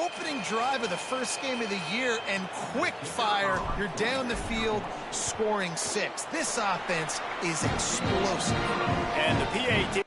opening drive of the first game of the year, and quick fire, you're down the field scoring 6. This offense is explosive. And the PAT.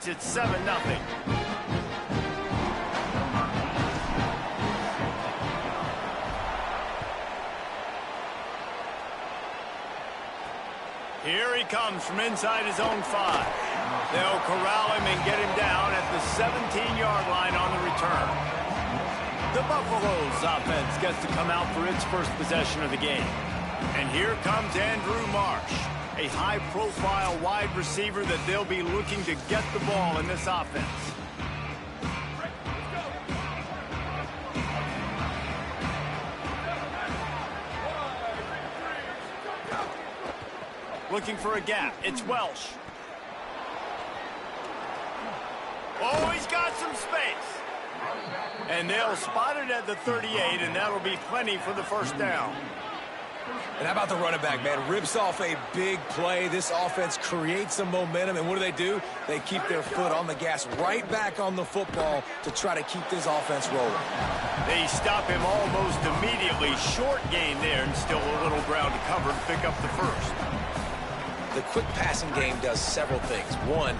It's 7-0. Here he comes from inside his own 5. They'll corral him and get him down at the 17-yard line on the return. The Buffaloes offense gets to come out for its first possession of the game. And here comes Andrew Marsh, a high-profile wide receiver that they'll be looking to get the ball in this offense. Looking for a gap. It's Welsh. Oh, he's got some space. And they'll spot it at the 38, and that'll be plenty for the first down. And how about the running back, man? Rips off a big play. This offense creates some momentum, and what do? They keep their foot on the gas right back on the football to try to keep this offense rolling. They stop him almost immediately. Short gain there, and still a little ground to cover to pick up the first. The quick passing game does several things. One,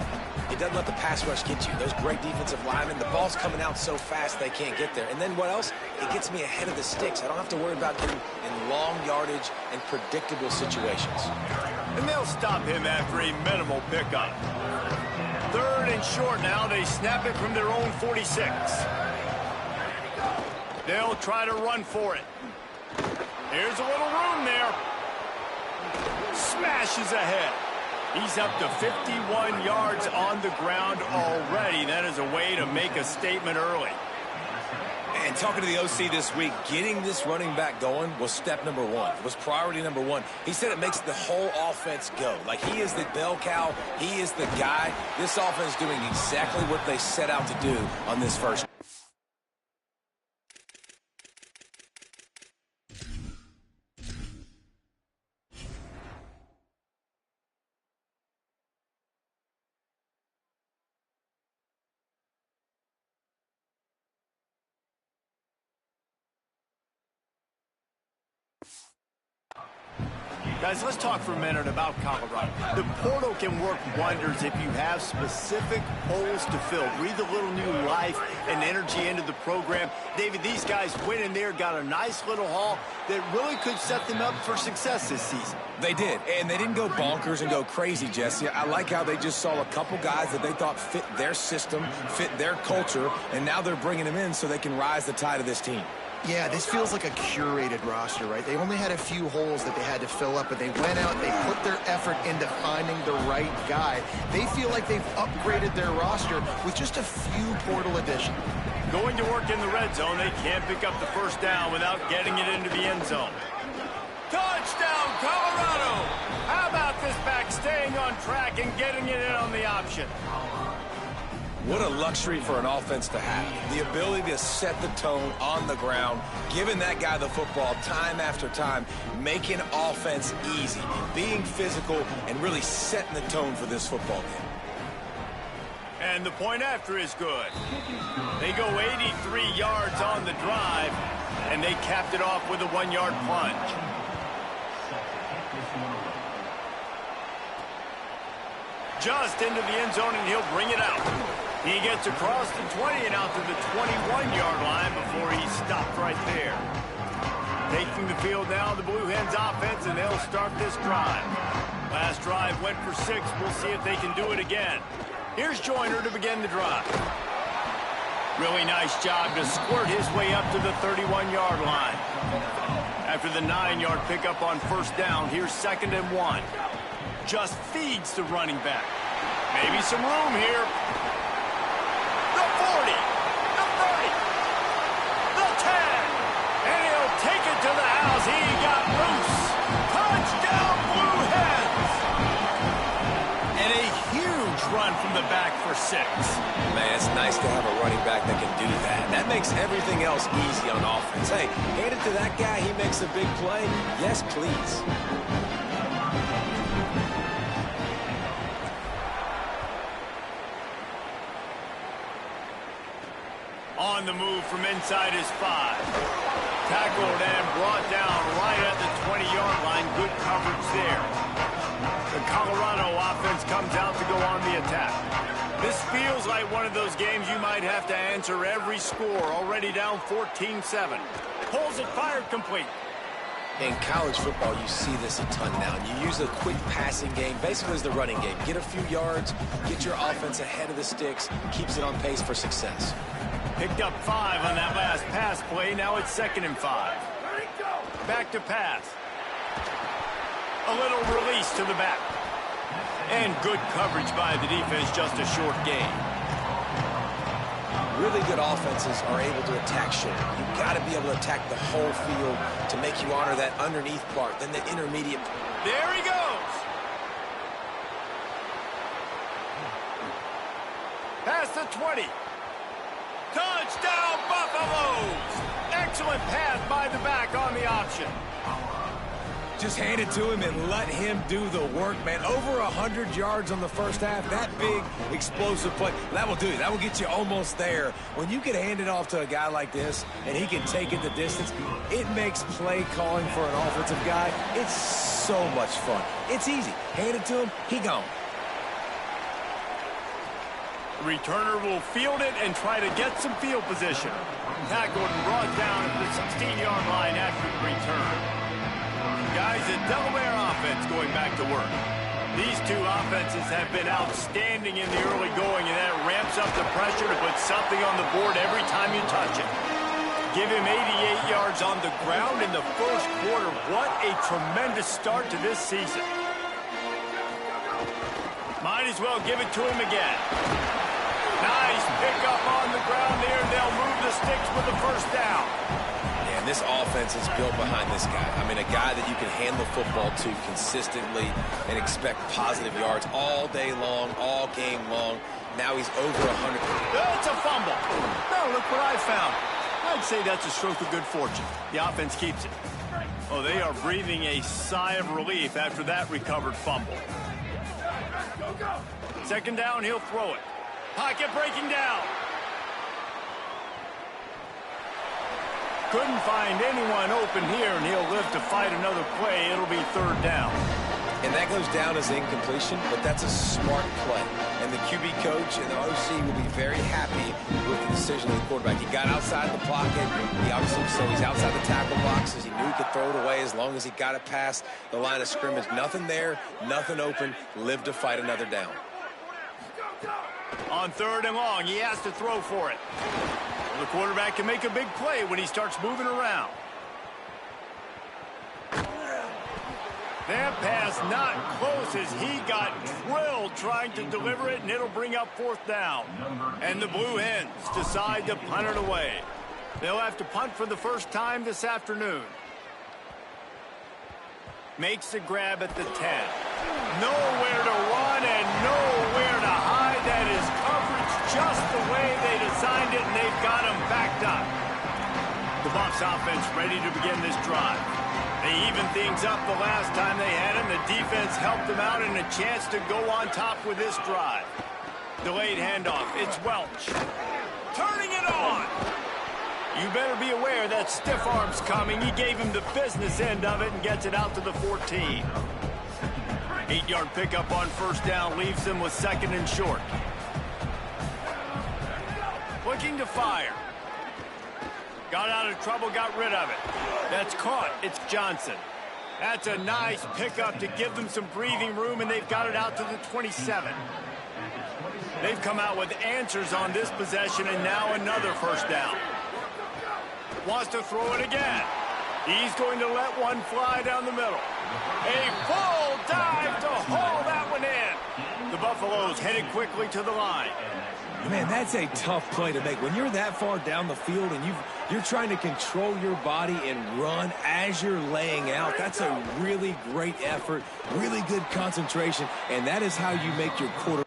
it doesn't let the pass rush get you. Those great defensive linemen, the ball's coming out so fast they can't get there. And then what else? It gets me ahead of the sticks. I don't have to worry about getting in long yardage and predictable situations. And they'll stop him after a minimal pickup. 3rd and short now. They snap it from their own 46. They'll try to run for it. Here's a little room there. Smashes ahead. He's up to 51 yards on the ground already. That is a way to make a statement early. And talking to the OC this week, getting this running back going was step number 1. It was priority number 1. He said it makes the whole offense go. Like, he is the bell cow. He is the guy. This offense is doing exactly what they set out to do on this first. Guys, let's talk for a minute about Colorado. The portal can work wonders if you have specific holes to fill. Breathe a little new life and energy into the program. David, these guys went in there, got a nice little haul that really could set them up for success this season. They did, and they didn't go bonkers and go crazy, Jesse. I like how they just saw a couple guys that they thought fit their system, fit their culture, and now they're bringing them in so they can rise the tide of this team. Yeah, this feels like a curated roster, right? They only had a few holes that they had to fill up, but they went out, they put their effort into finding the right guy. They feel like they've upgraded their roster with just a few portal additions. Going to work in the red zone, they can't pick up the first down without getting it into the end zone. Touchdown, Colorado! How about this back staying on track and getting it in on the option? What a luxury for an offense to have. The ability to set the tone on the ground, giving that guy the football time after time, making offense easy, being physical, and really setting the tone for this football game. And the point after is good. They go 83 yards on the drive, and they capped it off with a 1-yard plunge. Just into the end zone, and he'll bring it out. He gets across the 20 and out to the 21-yard line before he's stopped right there. Taking the field now, the Blue Hens offense, and they'll start this drive. Last drive went for 6. We'll see if they can do it again. Here's Joyner to begin the drive. Really nice job to squirt his way up to the 31-yard line. After the 9-yard pickup on first down, here's 2nd and 1. Just feeds the running back. Maybe some room here. The 40, the 30, the 10, and he'll take it to the house. He got loose. Touchdown, Blue Hens. And a huge run from the back for 6. Man, it's nice to have a running back that can do that. That makes everything else easy on offense. Hey, hand it to that guy. He makes a big play. Yes, please. On the move from inside his 5. Tackled and brought down right at the 20-yard line. Good coverage there. The Colorado offense comes out to go on the attack. This feels like one of those games you might have to answer every score. Already down 14-7. Pulls it, fired, complete. In college football, you see this a ton now. You use a quick passing game, basically as the running game. Get a few yards, get your offense ahead of the sticks, keeps it on pace for success. Picked up 5 on that last pass play. Now it's 2nd and 5. Back to pass. A little release to the back. And good coverage by the defense, just a short gain. Really good offenses are able to attack short. You've got to be able to attack the whole field to make you honor that underneath part, then the intermediate. There he goes. Past the 20. Touchdown, Buffaloes! Excellent pass by the back on the option. Just hand it to him and let him do the work, man. Over 100 yards on the first half. That big, explosive play. That will do it. That will get you almost there. When you can hand it off to a guy like this and he can take it the distance, it makes play calling for an offensive guy. It's so much fun. It's easy. Hand it to him, he gone. Returner will field it and try to get some field position. Tackled and brought down at the 16-yard line after the return. Guys, the Delaware offense going back to work. These two offenses have been outstanding in the early going, and that ramps up the pressure to put something on the board every time you touch it. Give him 88 yards on the ground in the first quarter. What a tremendous start to this season. Might as well give it to him again. Nice pickup on the ground there. They'll move the sticks with the first down. And this offense is built behind this guy. I mean, a guy that you can hand the football to consistently and expect positive yards all day long, all game long. Now he's over 100. It's a fumble. No, look what I found. I'd say that's a stroke of good fortune. The offense keeps it. Oh, they are breathing a sigh of relief after that recovered fumble. 2nd down, he'll throw it. Pocket breaking down. Couldn't find anyone open here, and he'll live to fight another play. It'll be third down. And that goes down as incompletion, but that's a smart play. And the QB coach and the OC will be very happy with the decision of the quarterback. He got outside the pocket. He's outside the tackle boxes. He knew he could throw it away as long as he got it past the line of scrimmage. Nothing there, nothing open. Live to fight another down. On third and long, he has to throw for it. Well, the quarterback can make a big play when he starts moving around. That pass not close as he got drilled trying to deliver it, and it'll bring up fourth down. And the Blue Hens decide to punt it away. They'll have to punt for the first time this afternoon. Makes the grab at the 10. Nowhere to run and nowhere to hide. That is coverage just the way they designed it, and they've got him backed up. The Buffs offense ready to begin this drive. They evened things up the last time they had him. The defense helped them out and a chance to go on top with this drive. Delayed handoff. It's Welch. Turning it on. You better be aware that stiff arm's coming. He gave him the business end of it and gets it out to the 14. 8-yard pickup on first down leaves them with second and short. Looking to fire. Got out of trouble, got rid of it. That's caught. It's Johnson. That's a nice pickup to give them some breathing room, and they've got it out to the 27. They've come out with answers on this possession, and now another first down. Wants to throw it again. He's going to let one fly down the middle. A full dive to haul that one in. The Buffaloes headed quickly to the line. Man, that's a tough play to make. When you're that far down the field and you're trying to control your body and run as you're laying out, that's a really great effort, really good concentration, and that is how you make your quarterback.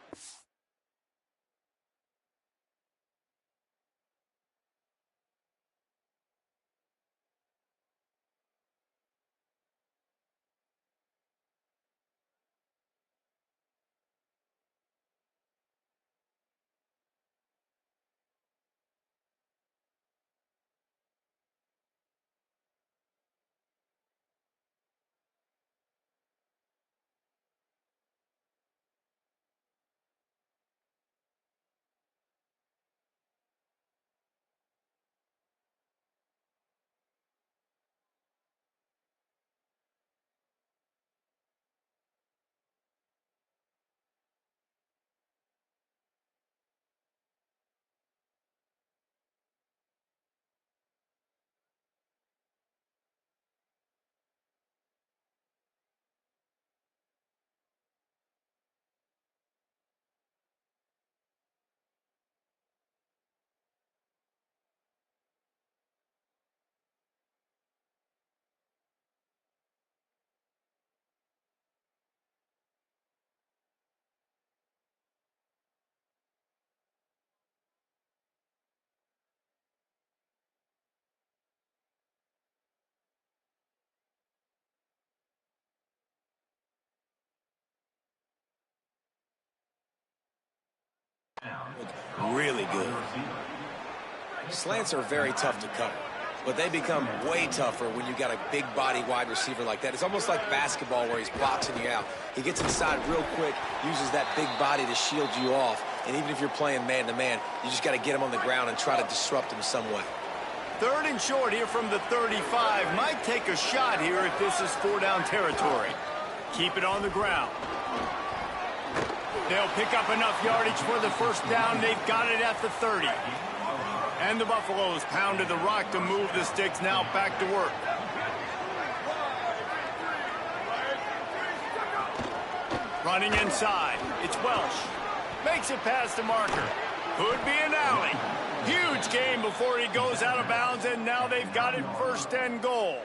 Really good. Slants are very tough to cover, but they become way tougher when you got a big body wide receiver like that. It's almost like basketball where he's boxing you out. He gets inside real quick, uses that big body to shield you off, and even if you're playing man-to-man, you just got to get him on the ground and try to disrupt him some way. Third and short here from the 35. Might take a shot here if this is four-down territory. Keep it on the ground. They'll pick up enough yardage for the first down. They've got it at the 30. And the Buffaloes pounded the rock to move the sticks. Now back to work. Running inside. It's Welch. Makes it past the marker. Could be an alley. Huge gain before he goes out of bounds, and now they've got it first and goal.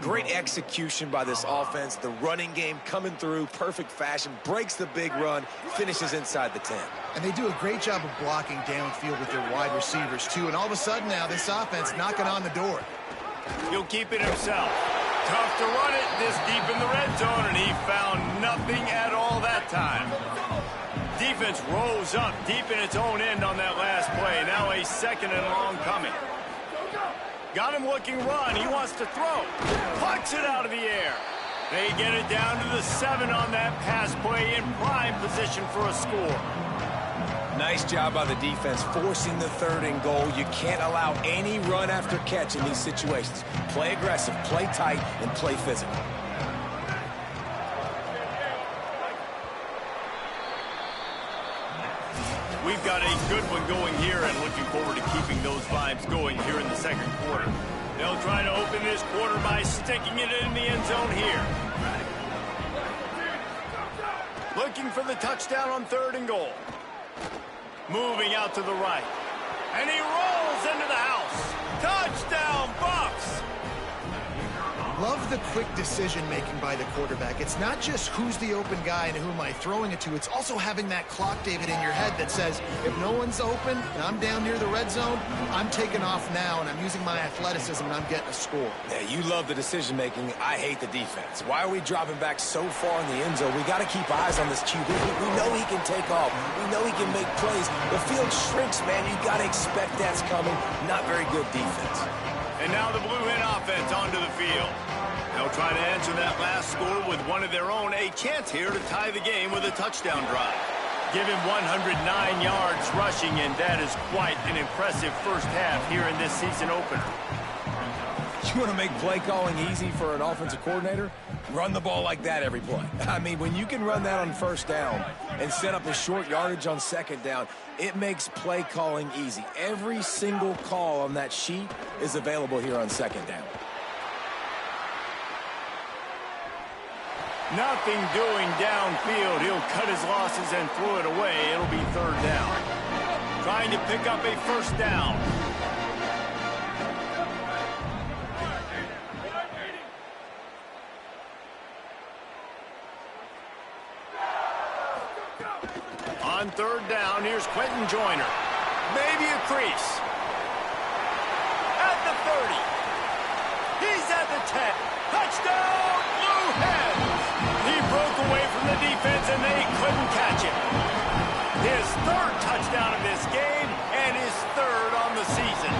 Great execution by this offense. The running game coming through, perfect fashion, breaks the big run, finishes inside the 10. And they do a great job of blocking downfield with their wide receivers, too. And all of a sudden now, this offense knocking on the door. He'll keep it himself. Tough to run it this deep in the red zone, and he found nothing at all that time. Defense rose up deep in its own end on that last play. Now a second and long coming. Got him looking run. He wants to throw. Plucks it out of the air. They get it down to the 7 on that pass play in prime position for a score. Nice job by the defense forcing the 3rd and goal. You can't allow any run after catch in these situations. Play aggressive, play tight, and play physical. We've got a good one going here and looking forward to keeping those vibes going here in the 2nd quarter. They'll try to open this quarter by sticking it in the end zone here. Looking for the touchdown on 3rd and goal. Moving out to the right. And he rolls into the house. Touchdown, Bucs! Love the quick decision-making by the quarterback. It's not just who's the open guy and who am I throwing it to. It's also having that clock, David, in your head that says, if no one's open and I'm down near the red zone, I'm taking off now and I'm using my athleticism and I'm getting a score. Yeah, you love the decision-making. I hate the defense. Why are we dropping back so far in the end zone? We got to keep eyes on this QB. We know he can take off. We know he can make plays. The field shrinks, man. You got to expect that's coming. Not very good defense. And now the Blue Hen offense onto the field. They'll try to answer that last score with one of their own. A chance here to tie the game with a touchdown drive. Give him 109 yards rushing, and that is quite an impressive first half here in this season opener. You want to make play calling easy for an offensive coordinator? Run the ball like that every play. I mean, when you can run that on 1st down and set up a short yardage on 2nd down, it makes play calling easy. Every single call on that sheet is available here on 2nd down. Nothing doing downfield. He'll cut his losses and throw it away. It'll be 3rd down. Trying to pick up a 1st down. On 3rd down, here's Quentin Joyner. Maybe a crease. At the 30. He's at the 10. Touchdown, Blue Hens! He broke away from the defense and they couldn't catch him. His 3rd touchdown of this game and his 3rd on the season.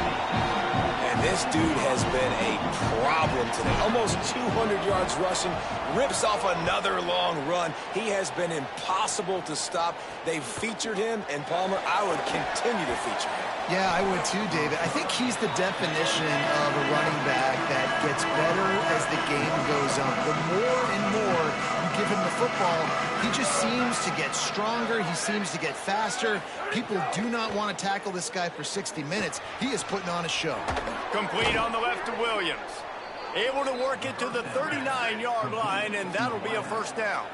And this dude has been a problem today. Almost 200 yards rushing, rips off another long run. He has been impossible to stop. They've featured him, and Palmer, I would continue to feature him. Yeah, I would too, David. I think he's the definition of a running back that gets better as the game goes on. The more and more you give him the football, he just seems to get stronger. He seems to get faster. People do not want to tackle this guy for 60 minutes. He is putting on a show. Complete on the left to Williams. Able to work it to the 39-yard line, and that'll be a 1st down.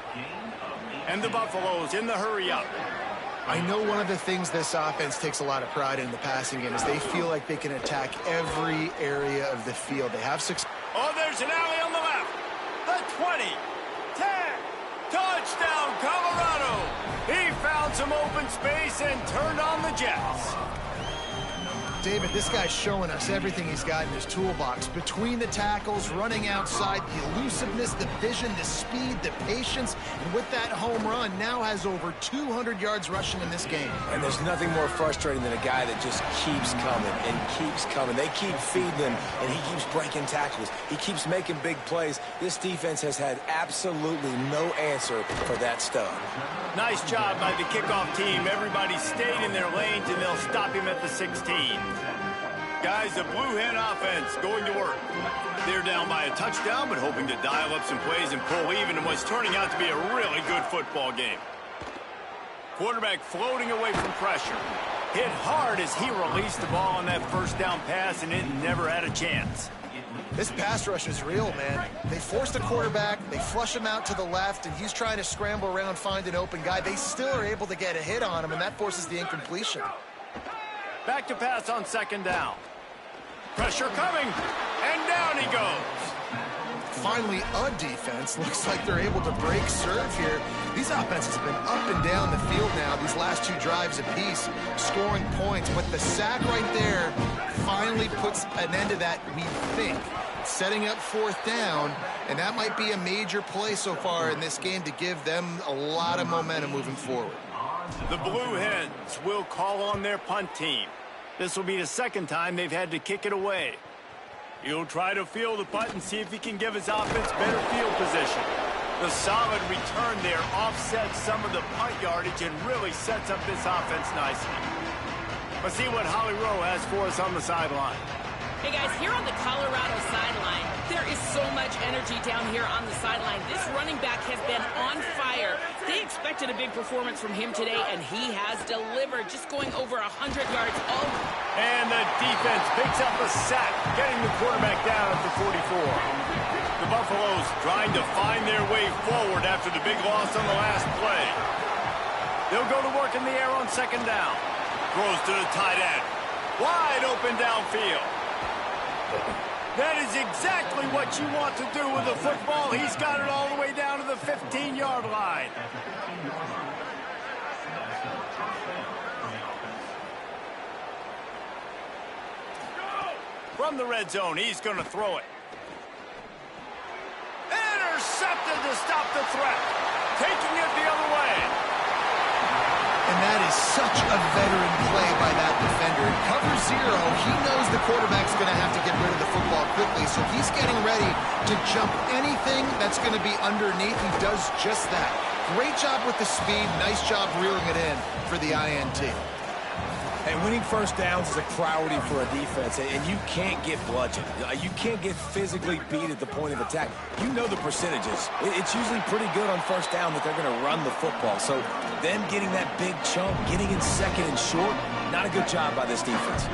And the Buffaloes in the hurry up. I know one of the things this offense takes a lot of pride in the passing game is they feel like they can attack every area of the field. They have success. Oh, there's an alley on the left. The 20, 10, touchdown, Colorado. He found some open space and turned on the Jets. David, this guy's showing us everything he's got in his toolbox. Between the tackles, running outside, the elusiveness, the vision, the speed, the patience, and with that home run, now has over 200 yards rushing in this game. And there's nothing more frustrating than a guy that just keeps coming and keeps coming. They keep feeding him, and he keeps breaking tackles. He keeps making big plays. This defense has had absolutely no answer for that stud. Nice job by the kickoff team. Everybody stayed in their lanes, and they'll stop him at the 16. Guys, the Blue Hen offense going to work. They're down by a touchdown, but hoping to dial up some plays and pull even in what's turning out to be a really good football game. Quarterback floating away from pressure. Hit hard as he released the ball on that 1st down pass, and it never had a chance. This pass rush is real, man. They force the quarterback, they flush him out to the left, and he's trying to scramble around, find an open guy. They still are able to get a hit on him, and that forces the incompletion. Back to pass on 2nd down. Pressure coming, and down he goes. Finally, a defense. Looks like they're able to break serve here. These offenses have been up and down the field now, these last 2 drives apiece, scoring points. But the sack right there finally puts an end to that, we think. Setting up 4th down, and that might be a major play so far in this game to give them a lot of momentum moving forward. The Blue Hens will call on their punt team. This will be the 2nd time they've had to kick it away. He'll try to field the punt and see if he can give his offense better field position. The solid return there offsets some of the punt yardage and really sets up this offense nicely. Let's see what Holly Rowe has for us on the sideline. Hey guys, here on the Colorado sideline, there is so much energy down here on the sideline. This running back has been on fire. They expected a big performance from him today, and he has delivered, just going over 100 yards. And the defense picks up a sack, getting the quarterback down at the 44. The Buffaloes trying to find their way forward after the big loss on the last play. They'll go to work in the air on second down. Throws to the tight end. Wide open downfield. That is exactly what you want to do with a football. He's got it all the way down to the 15-yard line. From the red zone, he's going to throw it. Intercepted to stop the threat. Taking it the other way. And that is such a veteran play by that defender. In cover zero, he knows the quarterback's going to have to get rid of the football quickly, so he's getting ready to jump anything that's going to be underneath. He does just that. Great job with the speed. Nice job reeling it in for the INT. And winning first downs is a priority for a defense, and you can't get bludgeoned. You can't get physically beat at the point of attack. You know the percentages. It's usually pretty good on first down that they're going to run the football. So them getting that big chunk, getting in second and short, not a good job by this defense.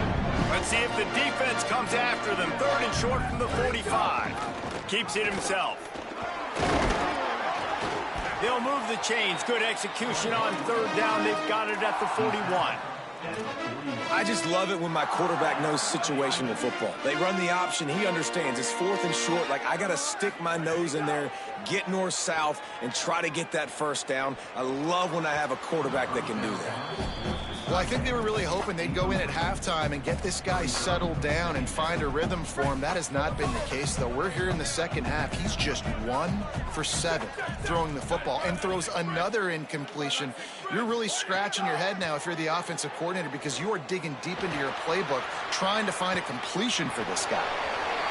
Let's see if the defense comes after them. Third and short from the 45. Keeps it himself. They'll move the chains. Good execution on third down. They've got it at the 41. I just love it when my quarterback knows situational football. They run the option. He understands. It's fourth and short. Like, I got to stick my nose in there, get north-south, and try to get that first down. I love when I have a quarterback that can do that. Well, I think they were really hoping they'd go in at halftime and get this guy settled down and find a rhythm for him. That has not been the case, though. We're here in the second half. He's just 1 for 7 throwing the football and throws another incompletion. You're really scratching your head now if you're the offensive coordinator because you are digging deep into your playbook trying to find a completion for this guy.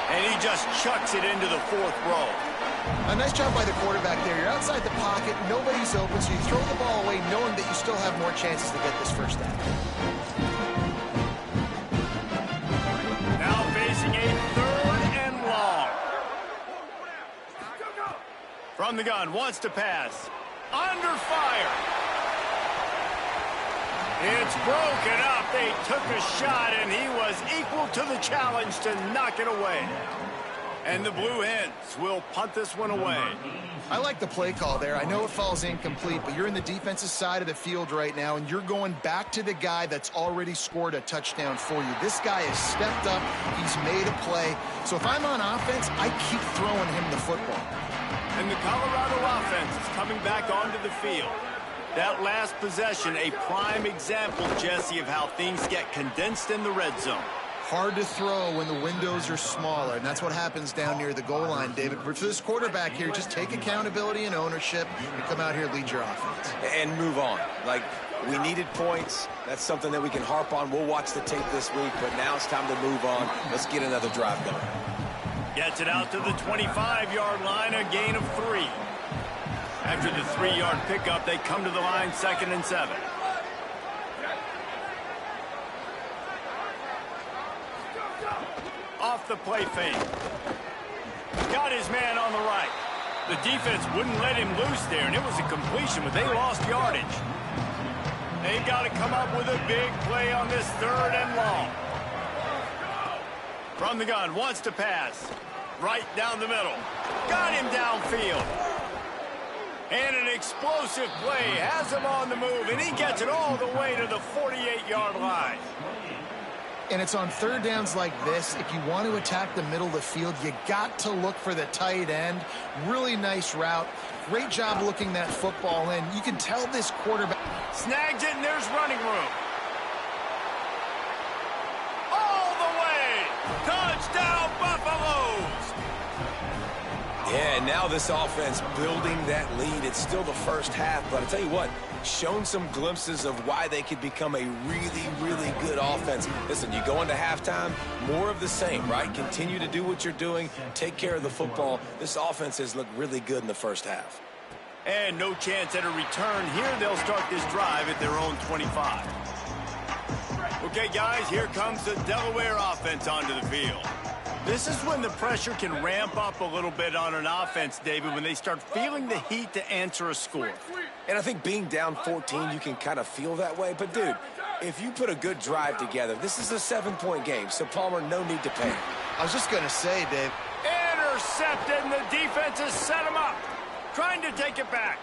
And he just chucks it into the fourth row. A nice job by the quarterback there. You're outside the pocket, nobody's open, so you throw the ball away knowing that you still have more chances to get this first down. Now facing a third and long. From the gun, wants to pass. Under fire. It's broken up. They took a shot, and he was equal to the challenge to knock it away. And the Blue Hens will punt this one away. I like the play call there. I know it falls incomplete, but you're in the defensive side of the field right now, and you're going back to the guy that's already scored a touchdown for you. This guy has stepped up. He's made a play. So if I'm on offense, I keep throwing him the football. And the Colorado offense is coming back onto the field. That last possession, a prime example, Jesse, of how things get condensed in the red zone. Hard to throw when the windows are smaller, and that's what happens down near the goal line, David. But for this quarterback here, just take accountability and ownership and come out here and lead your offense. And move on. Like, we needed points. That's something that we can harp on. We'll watch the tape this week, but now it's time to move on. Let's get another drive going. Gets it out to the 25-yard line, a gain of 3. After the 3-yard pickup, they come to the line, 2nd and 7. Off the play fake. Got his man on the right. The defense wouldn't let him loose there, and it was a completion, but they lost yardage. They've got to come up with a big play on this 3rd and long. From the gun, wants to pass. Right down the middle. Got him downfield. And an explosive play has him on the move, and he gets it all the way to the 48-yard line. And it's on third downs like this. If you want to attack the middle of the field, you got to look for the tight end. Really nice route. Great job looking that football in. You can tell this quarterback. Snags it, and there's running room. All the way. Touchdown, Buffaloes. Yeah, and now this offense building that lead. It's still the first half, but I tell you what, shown some glimpses of why they could become a really, really good offense. Listen, you go into halftime, more of the same, right? Continue to do what you're doing, take care of the football. This offense has looked really good in the first half. And no chance at a return here. They'll start this drive at their own 25. Okay, guys, here comes the Delaware offense onto the field. This is when the pressure can ramp up a little bit on an offense, David, when they start feeling the heat to answer a score. And I think being down 14, you can kind of feel that way. But, dude, if you put a good drive together, this is a 7-point game, so, Palmer, no need to panic. I was just going to say, Dave. Intercepted, and the defense has set him up. Trying to take it back.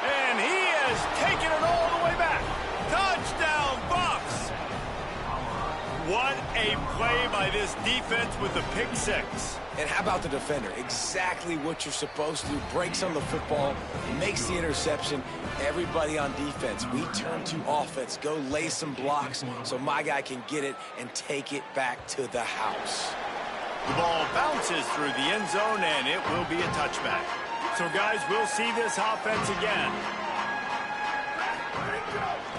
And he has taken it all the way back. Touchdown, Bucks! What a play by this defense with the pick six. And how about the defender? Exactly what you're supposed to do. Breaks on the football, makes the interception. Everybody on defense, we turn to offense. Go lay some blocks so my guy can get it and take it back to the house. The ball bounces through the end zone, and it will be a touchback. So, guys, we'll see this offense again.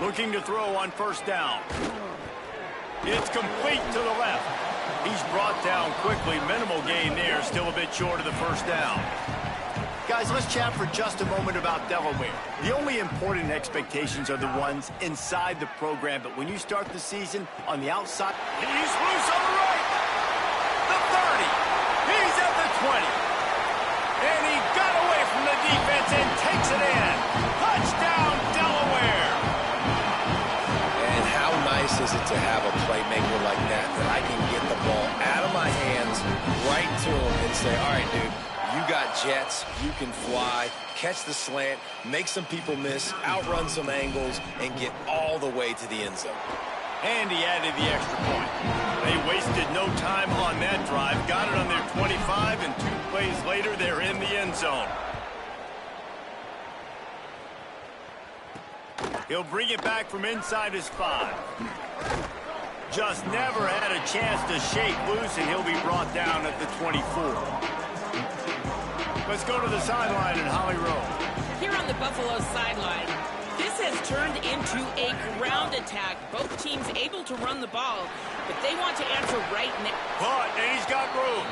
Looking to throw on first down. It's complete to the left. He's brought down quickly. Minimal gain there. Still a bit short of the first down. Guys, let's chat for just a moment about Delaware. The only important expectations are the ones inside the program, but when you start the season on the outside, he's loose on the right. The 30. He's at the 20. And he got away from the defense and takes it in. Touchdown, Delaware. And how nice is it to have a playmaker like that I can get the ball out of my hands right to him and say, all right, dude, you got jets, you can fly, catch the slant, make some people miss, outrun some angles, and get all the way to the end zone. And he added the extra point. They wasted no time on that drive. Got it on their 25, and 2 plays later, they're in the end zone. He'll bring it back from inside his 5. Just never had a chance to shake loose, and he'll be brought down at the 24. Let's go to the sideline in Holly Rowe. Here on the Buffalo sideline, this has turned into a ground attack. Both teams able to run the ball, but they want to answer right now. But, and he's got room.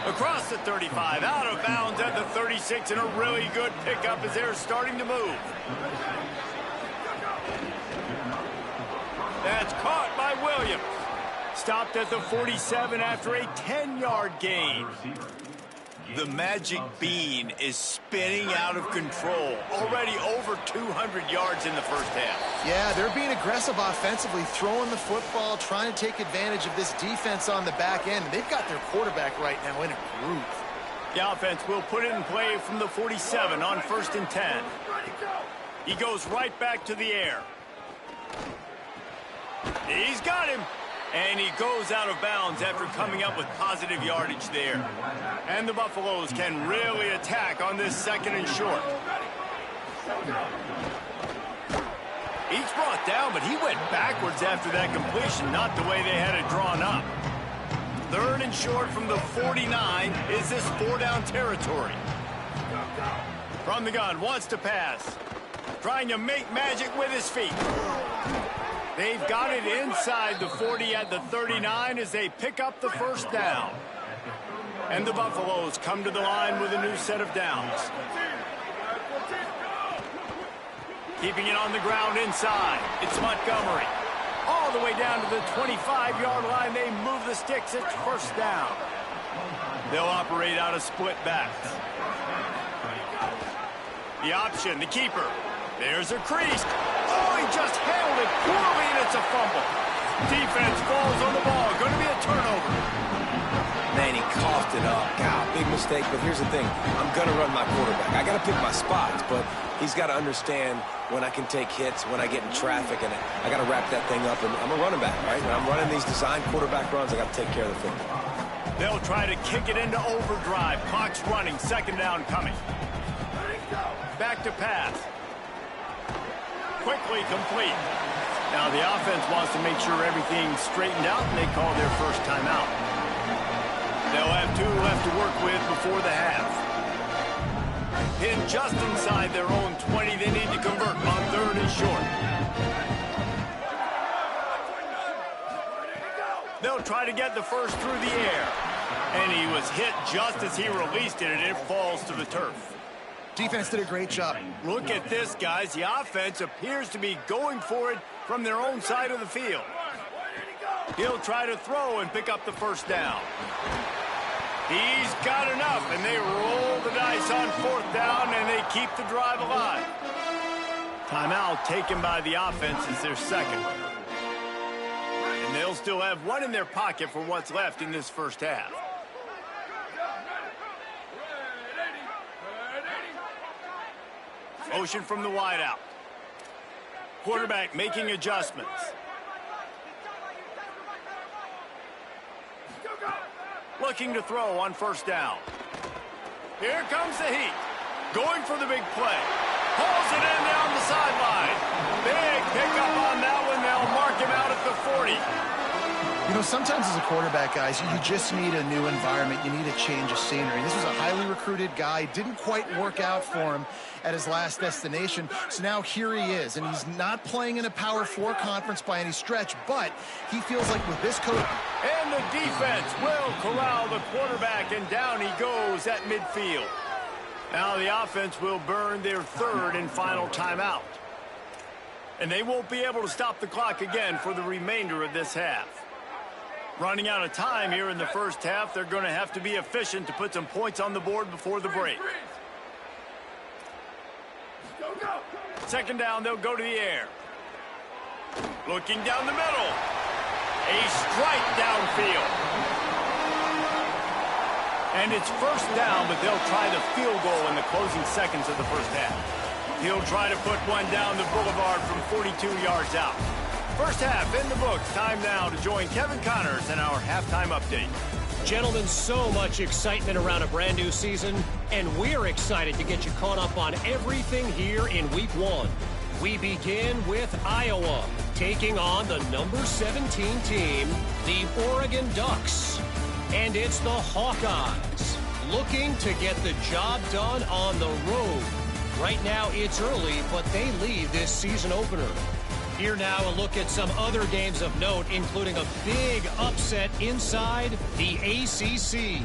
Across the 35, out of bounds at the 36, and a really good pickup as they're starting to move. That's caught by Williams. Stopped at the 47 after a 10-yard gain. The Magic Bean is spinning out of control. Already over 200 yards in the first half. Yeah, they're being aggressive offensively, throwing the football, trying to take advantage of this defense on the back end. They've got their quarterback right now in a groove. The offense will put it in play from the 47 on 1st and 10. He goes right back to the air. He's got him. And he goes out of bounds after coming up with positive yardage there. And the Buffaloes can really attack on this 2nd and short. He's brought down, but he went backwards after that completion, not the way they had it drawn up. 3rd and short from the 49. Is this 4-down territory? From the gun, wants to pass. Trying to make magic with his feet. They've got it inside the 40 at the 39 as they pick up the first down. And the Buffaloes come to the line with a new set of downs. Keeping it on the ground inside. It's Montgomery. All the way down to the 25-yard line. They move the sticks. It's 1st down. They'll operate out of split backs. The option, the keeper. There's a crease. Oh, he just handled it poorly, and it's a fumble. Defense falls on the ball. Going to be a turnover. Man, he coughed it up. God, big mistake, but here's the thing. I'm going to run my quarterback. I got to pick my spots, but he's got to understand when I can take hits, when I get in traffic, and I got to wrap that thing up. And I'm a running back, right? When I'm running these design quarterback runs, I got to take care of the football. They'll try to kick it into overdrive. Clock's running. 2nd down coming. Back to pass. Quickly complete. Now the offense wants to make sure everything's straightened out, and they call their first timeout. They'll have 2 left to work with before the half. Pinned just inside their own 20, they need to convert on 3rd and short. They'll try to get the first through the air. And he was hit just as he released it, and it falls to the turf. Defense did a great job. Look at this, guys. The offense appears to be going for it from their own side of the field. He'll try to throw and pick up the first down. He's got enough, and they roll the dice on 4th down, and they keep the drive alive. Timeout taken by the offense is their second. And they'll still have 1 in their pocket for what's left in this first half. Motion from the wideout. Quarterback making adjustments. Looking to throw on 1st down. Here comes the heat. Going for the big play. Pulls it in down the sideline. Big pickup on that one. They'll mark him out at the 40. You know, sometimes as a quarterback, guys, you just need a new environment. You need a change of scenery. This was a highly recruited guy. Didn't quite work out for him at his last destination. So now here he is, and he's not playing in a Power 4 conference by any stretch, but he feels like with this coach... And the defense will corral the quarterback, and down he goes at midfield. Now the offense will burn their 3rd and final timeout. And they won't be able to stop the clock again for the remainder of this half. Running out of time here in the first half, they're going to have to be efficient to put some points on the board before the break. 2nd down, they'll go to the air. Looking down the middle. A strike downfield. And it's 1st down, but they'll try the field goal in the closing seconds of the first half. He'll try to put one down the boulevard from 42 yards out. First half in the books. Time now to join Kevin Connors in our halftime update. Gentlemen, so much excitement around a brand new season, and we're excited to get you caught up on everything here in Week 1. We begin with Iowa, taking on the number 17 team, the Oregon Ducks. And it's the Hawkeyes, looking to get the job done on the road. Right now, it's early, but they lead this season opener. Here now a look at some other games of note, including a big upset inside the ACC.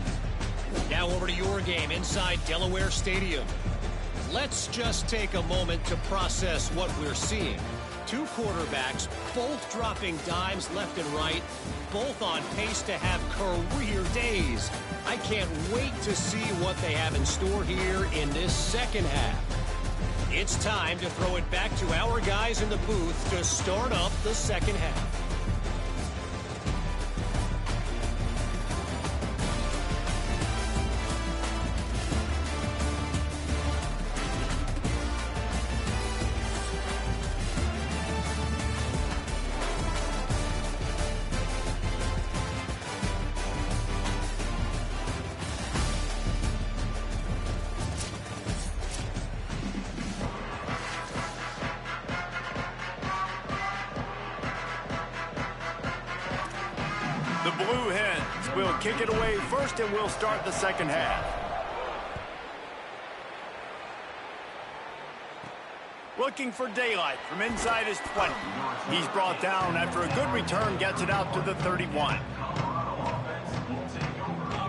Now over to your game inside Delaware Stadium. Let's just take a moment to process what we're seeing. 2 quarterbacks, both dropping dimes left and right, both on pace to have career days. I can't wait to see what they have in store here in this second half. It's time to throw it back to our guys in the booth to start up the second half. The Blue Hens will kick it away first, and we'll start the second half. Looking for daylight from inside his 20. He's brought down after a good return, gets it out to the 31.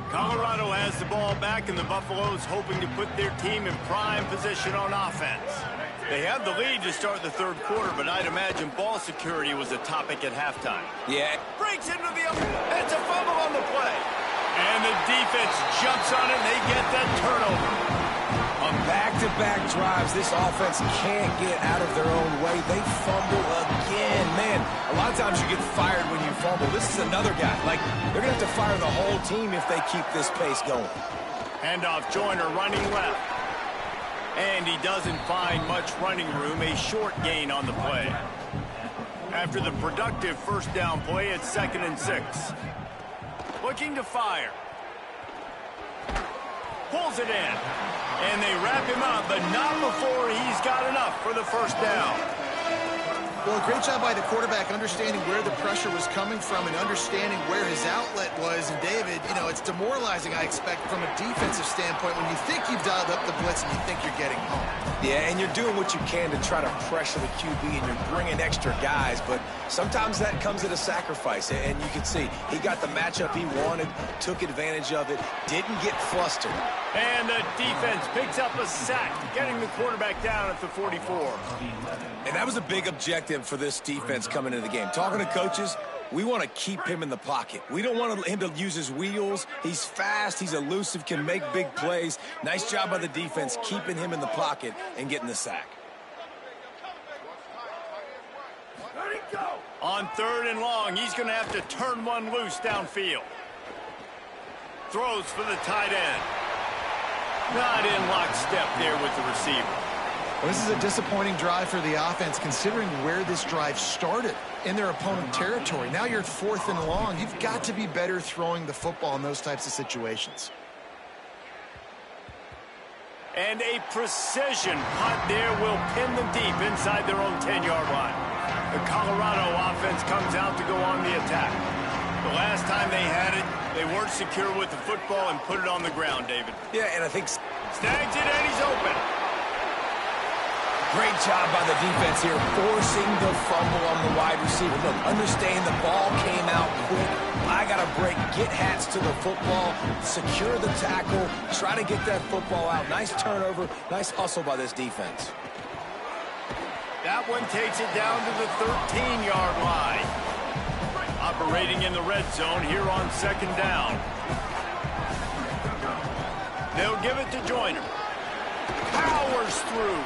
Colorado has the ball back, and the Buffaloes hoping to put their team in prime position on offense. They have the lead to start the 3rd quarter, but I'd imagine ball security was a topic at halftime. Yeah. Breaks into the it's a fumble on the play. And the defense jumps on it, and they get that turnover. On back-to-back drives, this offense can't get out of their own way. They fumble again. Man, a lot of times you get fired when you fumble. This is another guy. Like, they're going to have to fire the whole team if they keep this pace going. Handoff, Joyner running left. And he doesn't find much running room, a short gain on the play. After the productive 1st down play, it's 2nd and 6. Looking to fire. Pulls it in. And they wrap him up, but not before he's got enough for the 1st down. Well, a great job by the quarterback understanding where the pressure was coming from and understanding where his outlet was. And David, you know, it's demoralizing, I expect, from a defensive standpoint when you think you've dialed up the blitz and you think you're getting home. Yeah, and you're doing what you can to try to pressure the QB, and you're bringing extra guys, but sometimes that comes at a sacrifice. And you can see he got the matchup he wanted, took advantage of it, didn't get flustered. And the defense picks up a sack, getting the quarterback down at the 44. And that was a big objective for this defense coming into the game. Talking to coaches, we want to keep him in the pocket. We don't want him to use his wheels. He's fast, he's elusive, can make big plays. Nice job by the defense keeping him in the pocket and getting the sack. On 3rd and long, he's going to have to turn one loose downfield. Throws for the tight end. Not in lockstep there with the receiver. Well, this is a disappointing drive for the offense, considering where this drive started in their opponent territory. Now you're at 4th and long. You've got to be better throwing the football in those types of situations. And a precision punt there will pin them deep inside their own 10-yard line. The Colorado offense comes out to go on the attack. The last time they had it, they weren't secure with the football and put it on the ground, David. Yeah, and I think Snags it, and he's open. great job by the defense here, forcing the fumble on the wide receiver. Look, understand the ball came out quick. I got to break, get hats to the football, secure the tackle, try to get that football out. Nice turnover, nice hustle by this defense. That one takes it down to the 13-yard line. Operating in the red zone here on 2nd down. They'll give it to Joyner. Powers through.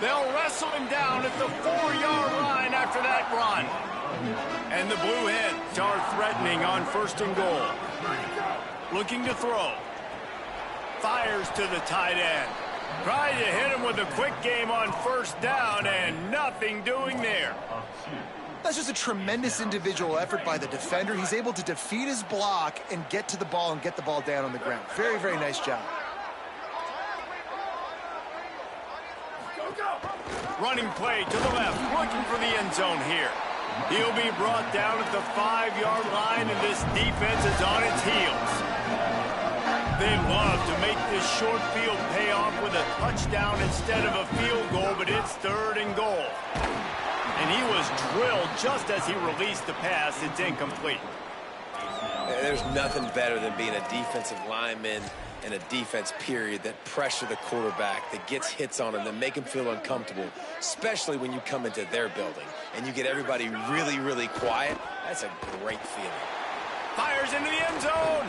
They'll wrestle him down at the 4-yard line after that run. And the Blue Hens are threatening on 1st and goal. Looking to throw. Fires to the tight end. Tried to hit him with a quick game on 1st down, and nothing doing there. That's just a tremendous individual effort by the defender. He's able to defeat his block and get to the ball and get the ball down on the ground. Very, very nice job. Running play to the left, looking for the end zone here. He'll be brought down at the 5-yard line, and this defense is on its heels. They love to make this short field pay off with a touchdown instead of a field goal, but it's 3rd and goal. And he was drilled just as he released the pass. It's incomplete. There's nothing better than being a defensive lineman and a defense, period, that pressure the quarterback, that gets hits on him, that make him feel uncomfortable, especially when you come into their building and you get everybody really, really quiet. That's a great feeling. Fires into the end zone.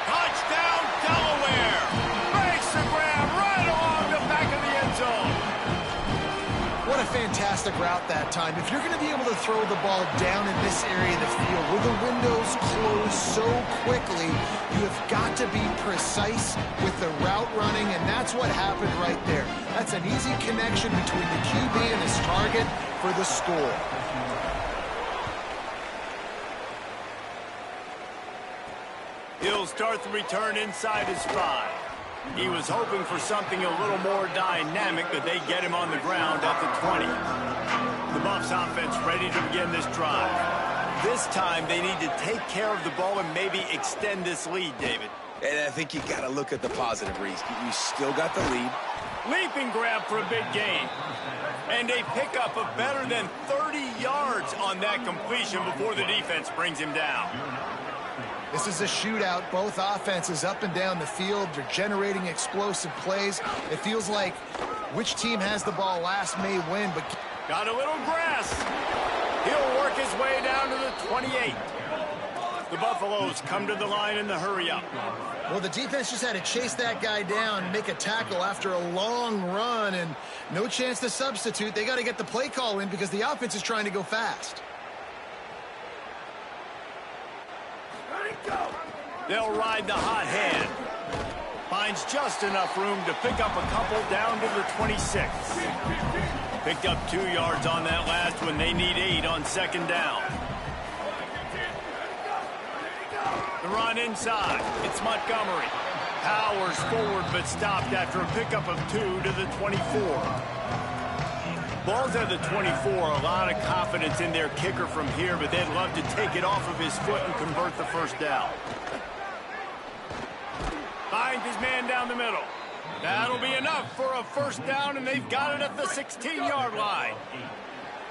Touchdown, Delaware. Makes the grab right along the back of the end zone. What a fantastic route that time. If you're going to be able to throw the ball down in this area of the field where the windows close so quickly, you have got to be precise with the route running, and that's what happened right there. That's an easy connection between the QB and his target for the score. He'll start the return inside his 5. He was hoping for something a little more dynamic, but they get him on the ground at the 20. The Buffs offense ready to begin this drive. This time they need to take care of the ball and maybe extend this lead, David. And I think you got to look at the positive, Reese. You still got the lead. Leaping grab for a big gain. And a pickup of better than 30 yards on that completion before the defense brings him down. This is a shootout. Both offenses up and down the field. They're generating explosive plays. It feels like which team has the ball last may win, but got a little grass. He'll work his way down to the 28. The Buffaloes come to the line in the hurry-up. well, the defense just had to chase that guy down, make a tackle after a long run, and no chance to substitute. They got to get the play call in because the offense is trying to go fast. They'll ride the hot hand. Finds just enough room to pick up a couple down to the 26. Picked up 2 yards on that last one. They need 8 on 2nd down. The run inside. It's Montgomery. Powers forward but stopped after a pickup of 2 to the 24. Ball's at the 24. A lot of confidence in their kicker from here, but they'd love to take it off of his foot and convert the first down. Finds his man down the middle. That'll be enough for a first down, and they've got it at the 16-yard line.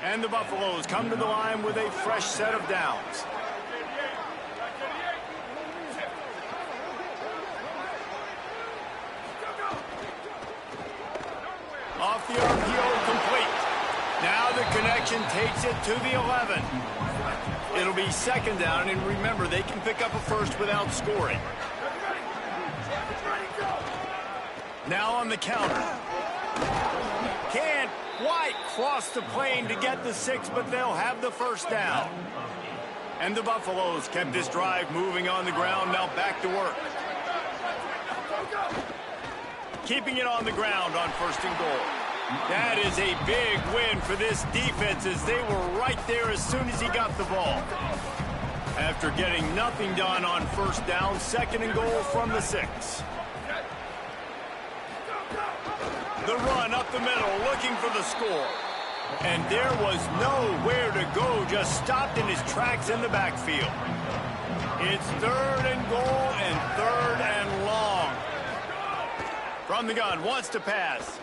And the Buffaloes come to the line with a fresh set of downs. Off the RPO, complete. Now the connection takes it to the 11. It'll be second down, and remember, they can pick up a first without scoring. Now on the counter. Can't quite cross the plane to get the 6, but they'll have the first down. And the Buffaloes kept this drive moving on the ground, now back to work. Keeping it on the ground on first and goal. That is a big win for this defense, as they were right there as soon as he got the ball. After getting nothing done on first down, second and goal from the 6. The run up the middle, looking for the score. And there was nowhere to go, just stopped in his tracks in the backfield. It's third and goal and third and long. From the gun, wants to pass.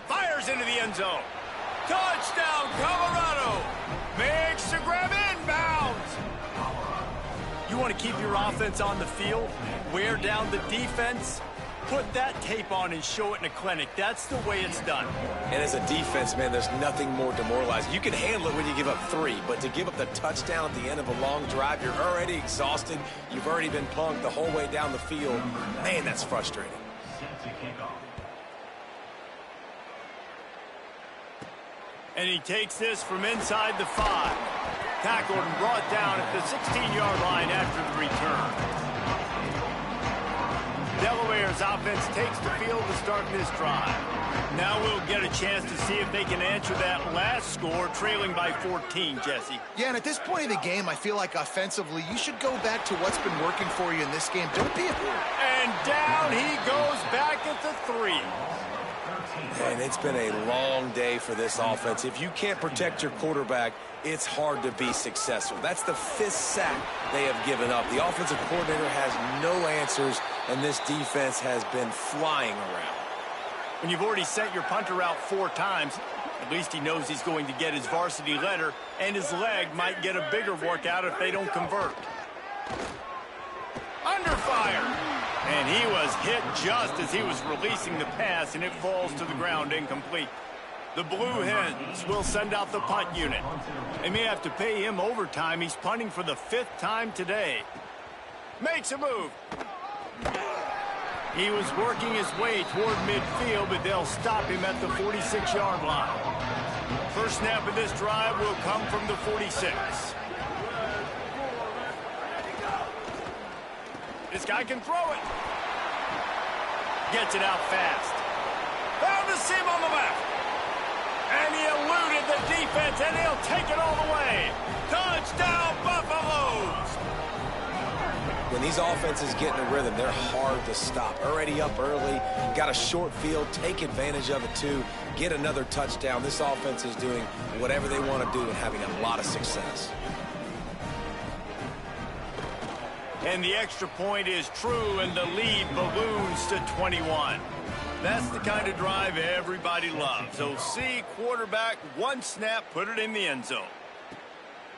Fires into the end zone. Touchdown, Colorado. Makes the grab inbounds. You want to keep your offense on the field? Wear down the defense? Put that tape on and show it in a clinic. That's the way it's done. And as a defense, man, there's nothing more demoralizing. You can handle it when you give up 3, but to give up the touchdown at the end of a long drive, you're already exhausted. You've already been punked the whole way down the field. Man, that's frustrating. And he takes this from inside the 5. Tackled and brought down at the 16-yard line after the return. Delaware's offense takes the field to start this drive. Now we'll get a chance to see if they can answer that last score, trailing by 14, Jesse. Yeah, and at this point of the game, I feel like offensively, you should go back to what's been working for you in this game. Don't be a... And down he goes back at the 3. And it's been a long day for this offense. If you can't protect your quarterback, it's hard to be successful. That's the 5th sack they have given up. The offensive coordinator has no answers, and this defense has been flying around. When you've already sent your punter out 4 times, at least he knows he's going to get his varsity letter, and his leg might get a bigger workout if they don't convert. Under fire. And he was hit just as he was releasing the pass, and it falls to the ground incomplete. The Blue Hens will send out the punt unit. They may have to pay him overtime. He's punting for the 5th time today. Makes a move. He was working his way toward midfield, but they'll stop him at the 46-yard line. First snap of this drive will come from the 46. This guy can throw it. Gets it out fast. Found a seam on the left. And he eluded the defense, and he'll take it all the way. Touchdown, Buffaloes! When these offenses get in a rhythm, they're hard to stop. Already up early, got a short field, take advantage of it too, get another touchdown. This offense is doing whatever they want to do and having a lot of success. And the extra point is true, and the lead balloons to 21. That's the kind of drive everybody loves. OC quarterback, 1 snap, put it in the end zone.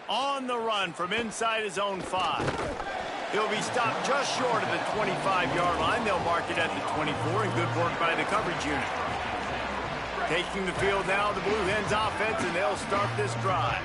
On the run from inside his own 5. He'll be stopped just short of the 25-yard line. They'll mark it at the 24, and good work by the coverage unit. Taking the field now, the Blue Hens offense, and they'll start this drive.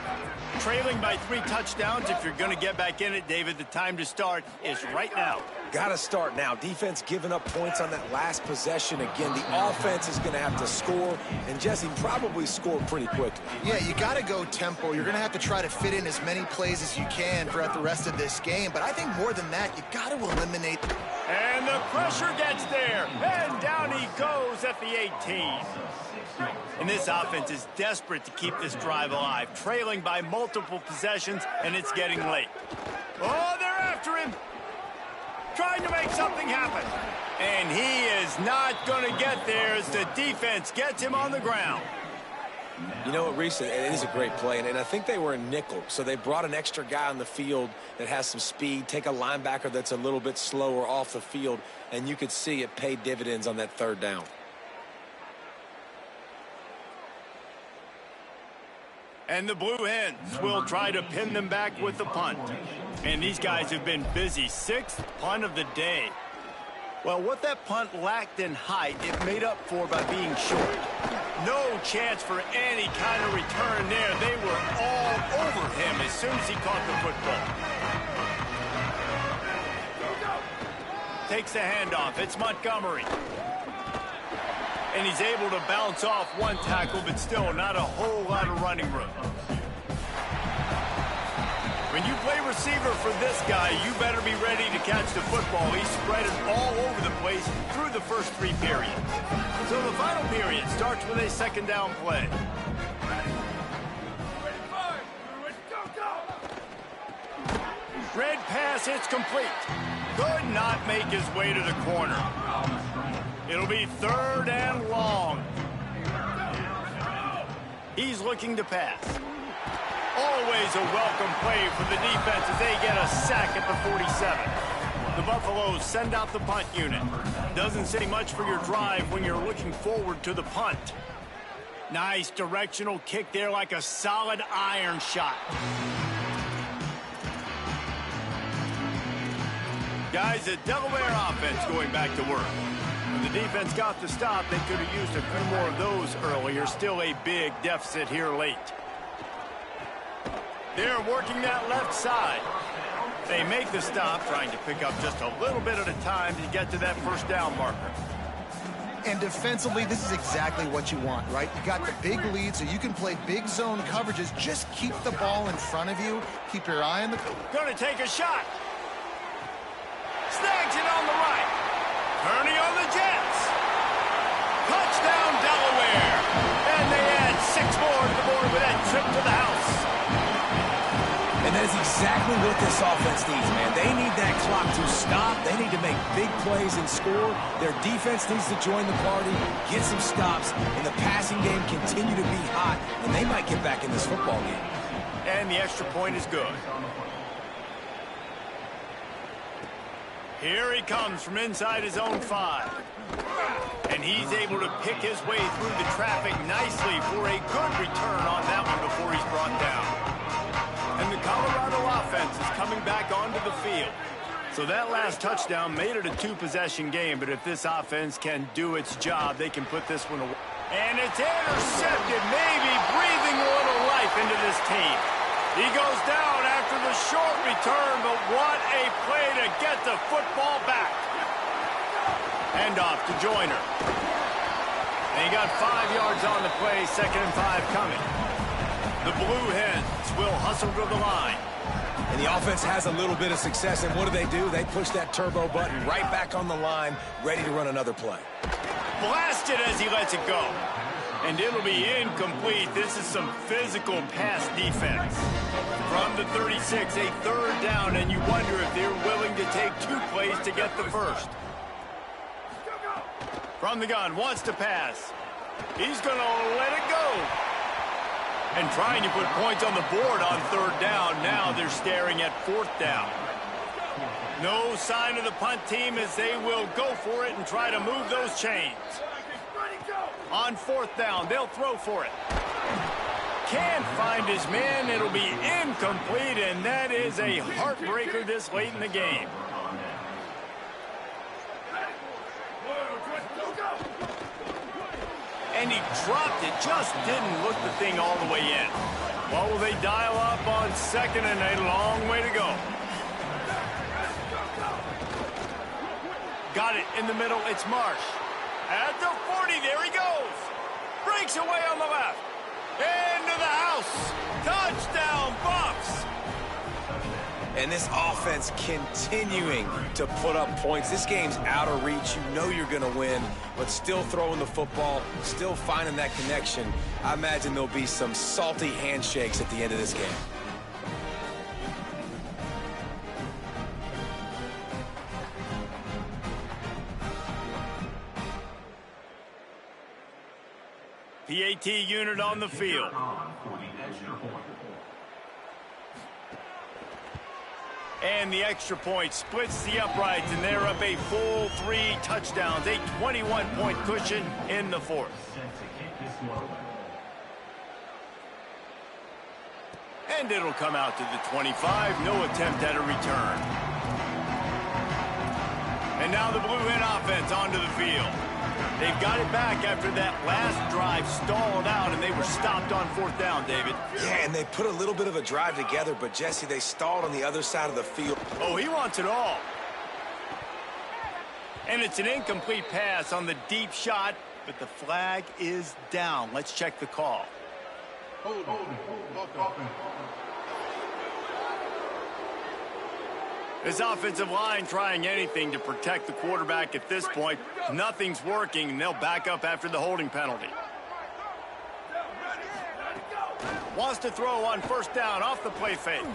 Trailing by 3 touchdowns. If you're going to get back in it, David, the time to start is right now. Got to start now. Defense giving up points on that last possession. Again, the offense is going to have to score, and Jesse probably scored pretty quickly. Yeah, you got to go tempo. You're going to have to try to fit in as many plays as you can throughout the rest of this game. But I think more than that, you got to eliminate. And the pressure gets there, and down he goes at the 18. And this offense is desperate to keep this drive alive, trailing by multiple possessions, and it's getting late. Oh, they're after him. Trying to make something happen. And he is not going to get there as the defense gets him on the ground. You know what, Reese, it is a great play, and I think they were in nickel, so they brought an extra guy on the field that has some speed, take a linebacker that's a little bit slower off the field, and you could see it paid dividends on that third down. And the Blue Hens will try to pin them back with the punt. And these guys have been busy. 6th punt of the day. Well, what that punt lacked in height, it made up for by being short. No chance for any kind of return there. They were all over him as soon as he caught the football. Takes the handoff. It's Montgomery. And he's able to bounce off one tackle, but still not a whole lot of running room. When you play receiver for this guy, you better be ready to catch the football. He's spread it all over the place through the first 3 periods. So the final period starts with a 2nd down play. Red pass, it's complete. Could not make his way to the corner. It'll be 3rd and long. He's looking to pass. Always a welcome play for the defense as they get a sack at the 47. The Buffaloes send out the punt unit. Doesn't say much for your drive when you're looking forward to the punt. Nice directional kick there like a solid iron shot. Guys, the Delaware offense going back to work. When the defense got the stop, they could have used a few more of those earlier. Still a big deficit here late. They're working that left side. They make the stop, trying to pick up just a little bit at a time to get to that 1st down marker. And defensively, this is exactly what you want, right? You got the big lead, so you can play big zone coverages. Just keep the ball in front of you. Keep your eye on the... Gonna take a shot. Snags it on the right. Kearney on the Jets. Touchdown, Delaware. And they add 6 more to the board with that trip to the house. And that is exactly what this offense needs, man. They need that clock to stop. They need to make big plays and score. Their defense needs to join the party, get some stops, and the passing game continue to be hot, and they might get back in this football game. And the extra point is good. Here he comes from inside his own 5. And he's able to pick his way through the traffic nicely for a good return on that one before he's brought down. And the Colorado offense is coming back onto the field. So that last touchdown made it a 2-possession game, but if this offense can do its job, they can put this one away. And it's intercepted, maybe breathing a little life into this team. He goes down after the short return, but what a play to get the football back. Handoff to Joyner. And he got 5 yards on the play, 2nd and 5 coming. The Blue Hens will hustle to the line. And the offense has a little bit of success, and what do? They push that turbo button right back on the line, ready to run another play. Blasted as he lets it go. And it'll be incomplete. This is some physical pass defense. From the 36, a 3rd down, and you wonder if they're willing to take 2 plays to get the 1st. From the gun, wants to pass. He's going to let it go. And trying to put points on the board on 3rd down. Now they're staring at 4th down. No sign of the punt team as they will go for it and try to move those chains. On 4th down, they'll throw for it. Can't find his man. It'll be incomplete, and that is a heartbreaker this late in the game. And he dropped it, just didn't look the thing all the way in. Well, will they dial up on 2nd and a long way to go? Got it in the middle, it's Marsh. At the 40, there he goes. Breaks away on the left. Into the house. Touchdown, Buffs. And this offense continuing to put up points. This game's out of reach. You know you're going to win, but still throwing the football, still finding that connection. I imagine there'll be some salty handshakes at the end of this game. PAT unit on the field. And the extra point splits the uprights, and they're up a full 3 touchdowns, a 21-point cushion in the fourth. And it'll come out to the 25. No attempt at a return. And now the Blue Hen offense onto the field. They've got it back after that last drive stalled out, and they were stopped on 4th down, David. Yeah, and they put a little bit of a drive together, but, Jesse, they stalled on the other side of the field. Oh, he wants it all. And it's an incomplete pass on the deep shot, but the flag is down. Let's check the call. This offensive line trying anything to protect the quarterback at this point. Nothing's working, and they'll back up after the holding penalty. Wants to throw on 1st down off the play fake.